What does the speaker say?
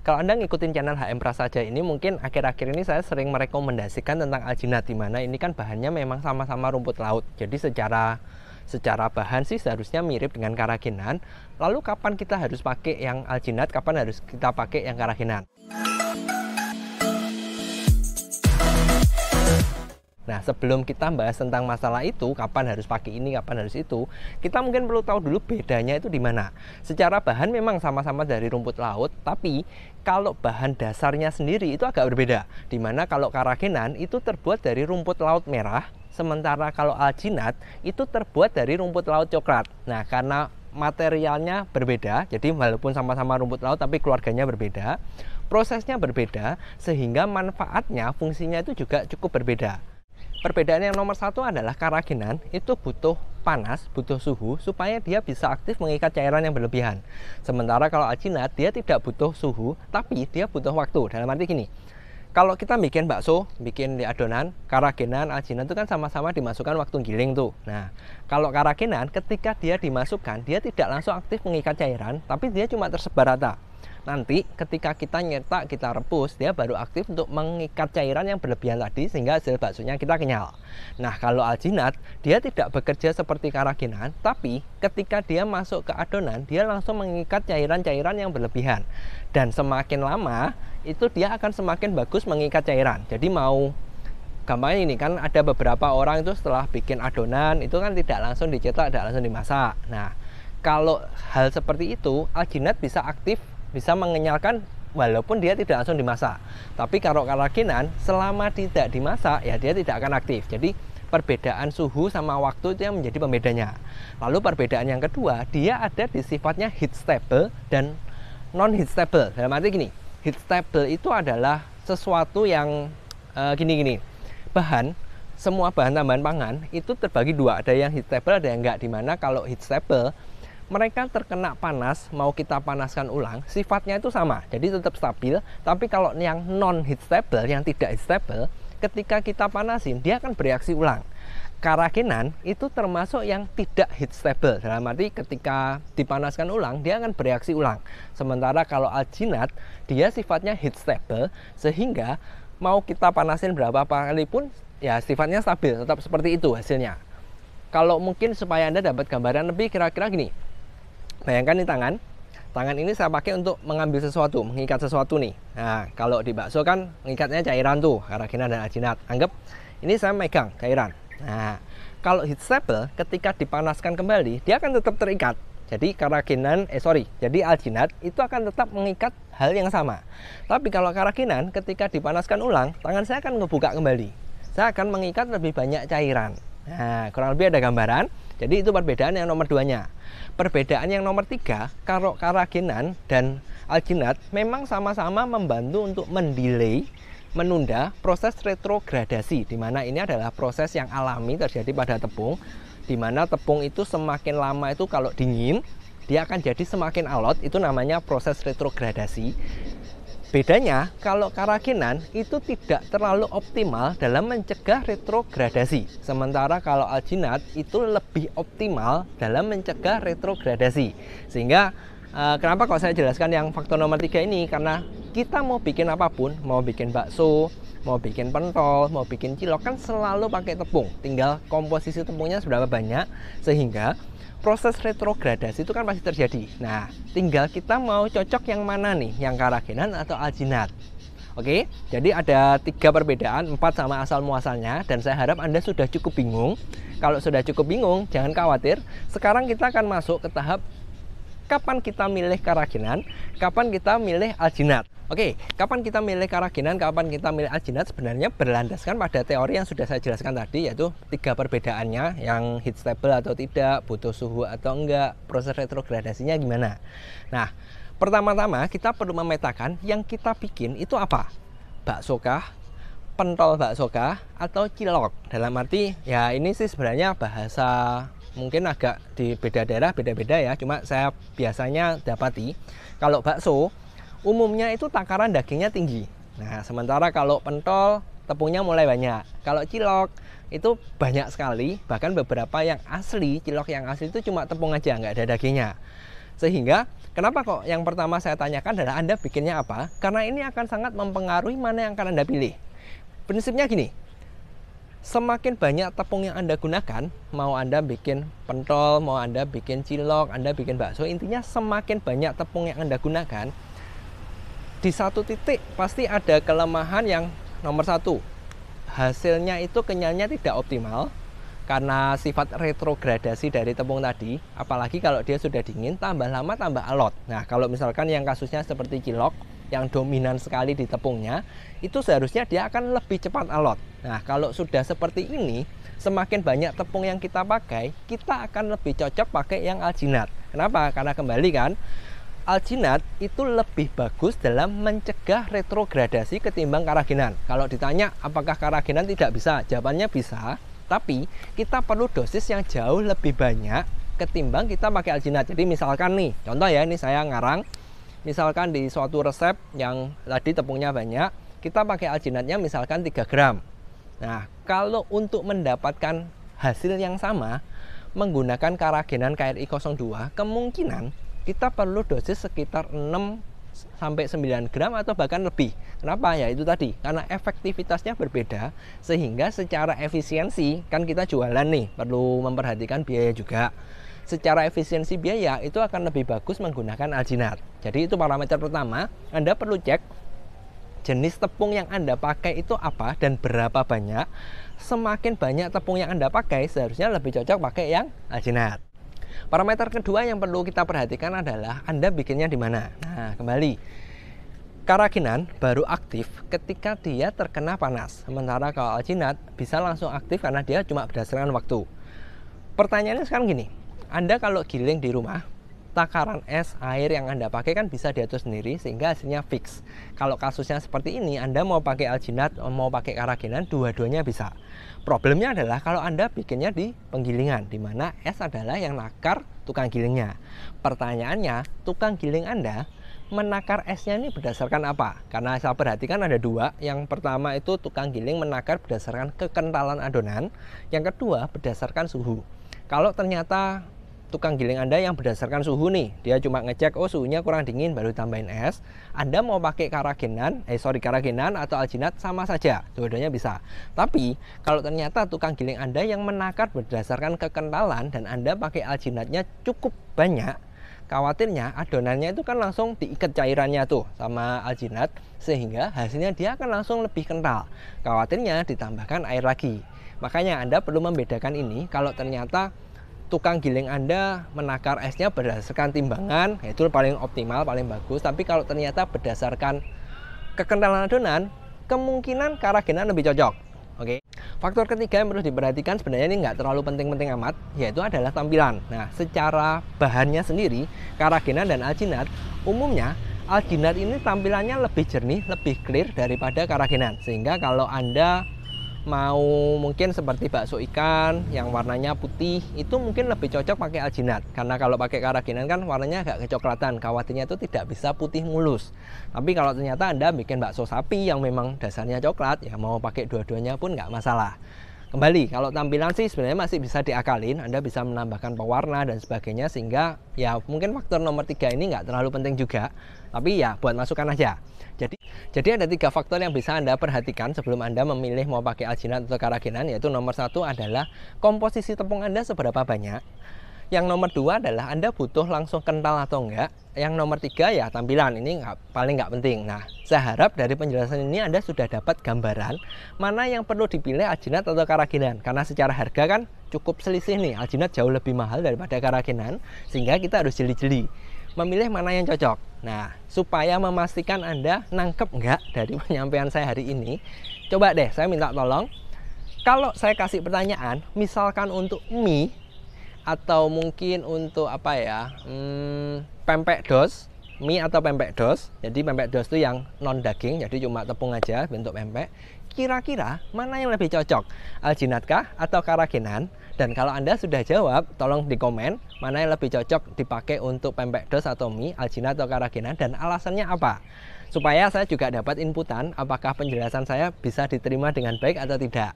Kalau Anda ngikutin channel HM Prasaja ini, mungkin akhir-akhir ini saya sering merekomendasikan tentang alginat, di mana ini kan bahannya memang sama-sama rumput laut. Jadi secara bahan sih seharusnya mirip dengan karagenan. Lalu kapan kita harus pakai yang alginat, kapan harus kita pakai yang karagenan? Nah, sebelum kita bahas tentang masalah itu, kapan harus pakai ini, kapan harus itu, kita mungkin perlu tahu dulu bedanya itu di mana. Secara bahan memang sama-sama dari rumput laut, tapi kalau bahan dasarnya sendiri itu agak berbeda. Di mana kalau karagenan itu terbuat dari rumput laut merah, sementara kalau alginat itu terbuat dari rumput laut coklat. Nah, karena materialnya berbeda, jadi walaupun sama-sama rumput laut tapi keluarganya berbeda, prosesnya berbeda, sehingga manfaatnya, fungsinya itu juga cukup berbeda. Perbedaan yang nomor satu adalah karagenan itu butuh panas, butuh suhu supaya dia bisa aktif mengikat cairan yang berlebihan. Sementara kalau alginat dia tidak butuh suhu, tapi dia butuh waktu. Dalam arti gini, kalau kita bikin bakso, bikin di adonan, karagenan, alginat itu kan sama-sama dimasukkan waktu giling tuh. Nah, kalau karagenan ketika dia dimasukkan, dia tidak langsung aktif mengikat cairan, tapi dia cuma tersebar rata. Nanti ketika kita nyetak, kita rebus, dia baru aktif untuk mengikat cairan yang berlebihan tadi sehingga hasil baksonya kita kenyal. Nah, kalau alginat dia tidak bekerja seperti karagenan, tapi ketika dia masuk ke adonan, dia langsung mengikat cairan-cairan yang berlebihan. Dan semakin lama itu dia akan semakin bagus mengikat cairan. Jadi mau gampangnya ini kan ada beberapa orang itu setelah bikin adonan itu kan tidak langsung dicetak, tidak langsung dimasak. Nah, kalau hal seperti itu, alginat bisa aktif, bisa mengenyalkan walaupun dia tidak langsung dimasak. Tapi kalau karagenan selama tidak dimasak ya dia tidak akan aktif. Jadi perbedaan suhu sama waktu itu yang menjadi pembedanya. Lalu perbedaan yang kedua, dia ada di sifatnya heat stable dan non heat stable. Dalam arti gini, heat stable itu adalah sesuatu yang gini-gini. Semua bahan tambahan pangan itu terbagi dua, ada yang heat stable, ada yang enggak. Dimana kalau heat stable mereka terkena panas, mau kita panaskan ulang, sifatnya itu sama, jadi tetap stabil. Tapi kalau yang non heat stable, yang tidak heat stable, ketika kita panasin, dia akan bereaksi ulang. Karagenan itu termasuk yang tidak heat stable, dalam arti ketika dipanaskan ulang, dia akan bereaksi ulang. Sementara kalau alginat, dia sifatnya heat stable, sehingga mau kita panasin berapa kali pun, ya sifatnya stabil, tetap seperti itu hasilnya. Kalau mungkin supaya Anda dapat gambaran lebih, kira-kira gini. Bayangkan nih tangan ini saya pakai untuk mengambil sesuatu, mengikat sesuatu nih. Nah, kalau di bakso kan mengikatnya cairan tuh, karagenan dan alginat. Anggap ini saya megang cairan. Nah, kalau heat stable ketika dipanaskan kembali, dia akan tetap terikat. Jadi jadi alginat itu akan tetap mengikat hal yang sama. Tapi kalau karagenan ketika dipanaskan ulang, tangan saya akan ngebuka kembali. Saya akan mengikat lebih banyak cairan. Nah, kurang lebih ada gambaran. Jadi itu perbedaan yang nomor 2-nya. Perbedaan yang nomor 3, kalau karagenan dan alginat memang sama-sama membantu untuk menunda proses retrogradasi, di mana ini adalah proses yang alami terjadi pada tepung, di mana tepung itu semakin lama itu kalau dingin, dia akan jadi semakin alot, itu namanya proses retrogradasi. Bedanya, kalau karagenan itu tidak terlalu optimal dalam mencegah retrogradasi. Sementara kalau alginat itu lebih optimal dalam mencegah retrogradasi. Sehingga kenapa kok saya jelaskan yang faktor nomor 3 ini? Karena kita mau bikin apapun, mau bikin bakso, mau bikin pentol, mau bikin cilok, kan selalu pakai tepung. Tinggal komposisi tepungnya seberapa banyak, sehingga proses retrogradasi itu kan pasti terjadi. Nah, tinggal kita mau cocok yang mana nih, yang karagenan atau alginat. Oke, jadi ada 3 perbedaan, 4 sama asal muasalnya, dan saya harap Anda sudah cukup bingung. Kalau sudah cukup bingung, jangan khawatir. Sekarang kita akan masuk ke tahap kapan kita milih karagenan, kapan kita milih alginat. Oke, kapan kita milih karagenan, kapan kita milih alginat sebenarnya berlandaskan pada teori yang sudah saya jelaskan tadi, yaitu 3 perbedaannya, yang heat stable atau tidak, butuh suhu atau enggak, proses retrogradasinya gimana. Nah, pertama-tama kita perlu memetakan yang kita bikin itu apa. Bakso kah, pentol bakso kah, atau cilok. Dalam arti, ya ini sih sebenarnya bahasa mungkin agak di beda daerah beda-beda ya, cuma saya biasanya dapati kalau bakso umumnya itu takaran dagingnya tinggi. Nah, sementara kalau pentol tepungnya mulai banyak. Kalau cilok itu banyak sekali, bahkan beberapa yang asli, cilok yang asli itu cuma tepung aja, nggak ada dagingnya. Sehingga Kenapa kok yang pertama saya tanyakan adalah Anda bikinnya apa? Karena ini akan sangat mempengaruhi mana yang akan Anda pilih. Prinsipnya gini, semakin banyak tepung yang Anda gunakan, mau Anda bikin pentol, mau Anda bikin cilok, Anda bikin bakso, intinya semakin banyak tepung yang Anda gunakan, di satu titik pasti ada kelemahan yang nomor satu. Hasilnya itu kenyalnya tidak optimal karena sifat retrogradasi dari tepung tadi. Apalagi kalau dia sudah dingin, tambah lama tambah alot. Nah, kalau misalkan yang kasusnya seperti cilok yang dominan sekali di tepungnya, itu seharusnya dia akan lebih cepat alot. Nah, kalau sudah seperti ini, semakin banyak tepung yang kita pakai, kita akan lebih cocok pakai yang alginat. Kenapa? Karena kembali kan, alginat itu lebih bagus dalam mencegah retrogradasi ketimbang karagenan. Kalau ditanya apakah karagenan tidak bisa, jawabannya bisa, tapi kita perlu dosis yang jauh lebih banyak ketimbang kita pakai alginat. Jadi misalkan nih, contoh ya, ini saya ngarang, misalkan di suatu resep yang tadi tepungnya banyak, kita pakai alginatnya misalkan 3 gram. Nah, kalau untuk mendapatkan hasil yang sama menggunakan karagenan KRI 02, kemungkinan kita perlu dosis sekitar 6 sampai 9 gram atau bahkan lebih. Kenapa? Ya itu tadi, karena efektivitasnya berbeda, sehingga secara efisiensi, kan kita jualan nih, perlu memperhatikan biaya juga. Secara efisiensi biaya itu akan lebih bagus menggunakan alginat. Jadi itu parameter pertama, Anda perlu cek jenis tepung yang Anda pakai itu apa dan berapa banyak. Semakin banyak tepung yang Anda pakai, seharusnya lebih cocok pakai yang alginat. Parameter kedua yang perlu kita perhatikan adalah Anda bikinnya di mana. Nah, kembali, karagenan baru aktif ketika dia terkena panas. Sementara kalau alginat bisa langsung aktif karena dia cuma berdasarkan waktu. Pertanyaannya sekarang gini, Anda kalau giling di rumah, takaran es, air yang Anda pakai kan bisa diatur sendiri sehingga hasilnya fix. Kalau kasusnya seperti ini, Anda mau pakai alginat, mau pakai karagenan, dua-duanya bisa. Problemnya adalah kalau Anda bikinnya di penggilingan, di mana es adalah yang nakar tukang gilingnya. Pertanyaannya, tukang giling Anda menakar esnya ini berdasarkan apa? Karena saya perhatikan ada dua. Yang pertama itu tukang giling menakar berdasarkan kekentalan adonan. Yang kedua berdasarkan suhu. Kalau ternyata tukang giling Anda yang berdasarkan suhu nih, dia cuma ngecek, oh suhunya kurang dingin baru tambahin es, Anda mau pakai karagenan atau alginat sama saja, dua-duanya bisa. Tapi kalau ternyata tukang giling Anda yang menakar berdasarkan kekentalan dan Anda pakai alginatnya cukup banyak, khawatirnya adonannya itu kan langsung diikat cairannya tuh sama alginat, sehingga hasilnya dia akan langsung lebih kental. Khawatirnya ditambahkan air lagi. Makanya Anda perlu membedakan ini. Kalau ternyata tukang giling Anda menakar esnya berdasarkan timbangan, itu paling optimal, paling bagus. Tapi kalau ternyata berdasarkan kekentalan adonan, kemungkinan karagenan lebih cocok. Oke. Faktor ketiga yang perlu diperhatikan, sebenarnya ini nggak terlalu penting-penting amat, yaitu adalah tampilan. Nah, secara bahannya sendiri, karagenan dan alginat, umumnya alginat ini tampilannya lebih jernih, lebih clear daripada karagenan. Sehingga kalau Anda mau mungkin seperti bakso ikan yang warnanya putih, itu mungkin lebih cocok pakai alginat. Karena kalau pakai karagenan kan warnanya agak kecoklatan, khawatirnya itu tidak bisa putih mulus. Tapi kalau ternyata Anda bikin bakso sapi yang memang dasarnya coklat, ya mau pakai dua-duanya pun nggak masalah. Kembali, kalau tampilan sih sebenarnya masih bisa diakalin, Anda bisa menambahkan pewarna dan sebagainya, sehingga ya mungkin faktor nomor 3 ini nggak terlalu penting juga, tapi ya buat masukan aja. Jadi ada 3 faktor yang bisa Anda perhatikan sebelum Anda memilih mau pakai alginat atau karagenan, yaitu nomor 1 adalah komposisi tepung Anda seberapa banyak. Yang nomor 2 adalah Anda butuh langsung kental atau enggak. Yang nomor 3 ya tampilan, ini paling nggak penting. Nah, saya harap dari penjelasan ini Anda sudah dapat gambaran mana yang perlu dipilih, alginat atau karagenan. Karena secara harga kan cukup selisih nih, alginat jauh lebih mahal daripada karagenan, sehingga kita harus jeli-jeli memilih mana yang cocok. Nah, supaya memastikan Anda nangkep nggak dari penyampaian saya hari ini, coba deh saya minta tolong, kalau saya kasih pertanyaan, misalkan untuk mie, atau mungkin untuk apa ya, pempek dos, mie atau pempek dos. Jadi pempek dos itu yang non daging, jadi cuma tepung aja bentuk pempek. Kira-kira mana yang lebih cocok, alginat kah atau karagenan? Dan kalau Anda sudah jawab, tolong di komen mana yang lebih cocok dipakai untuk pempek dos atau mie, alginat atau karagenan, dan alasannya apa, supaya saya juga dapat inputan apakah penjelasan saya bisa diterima dengan baik atau tidak.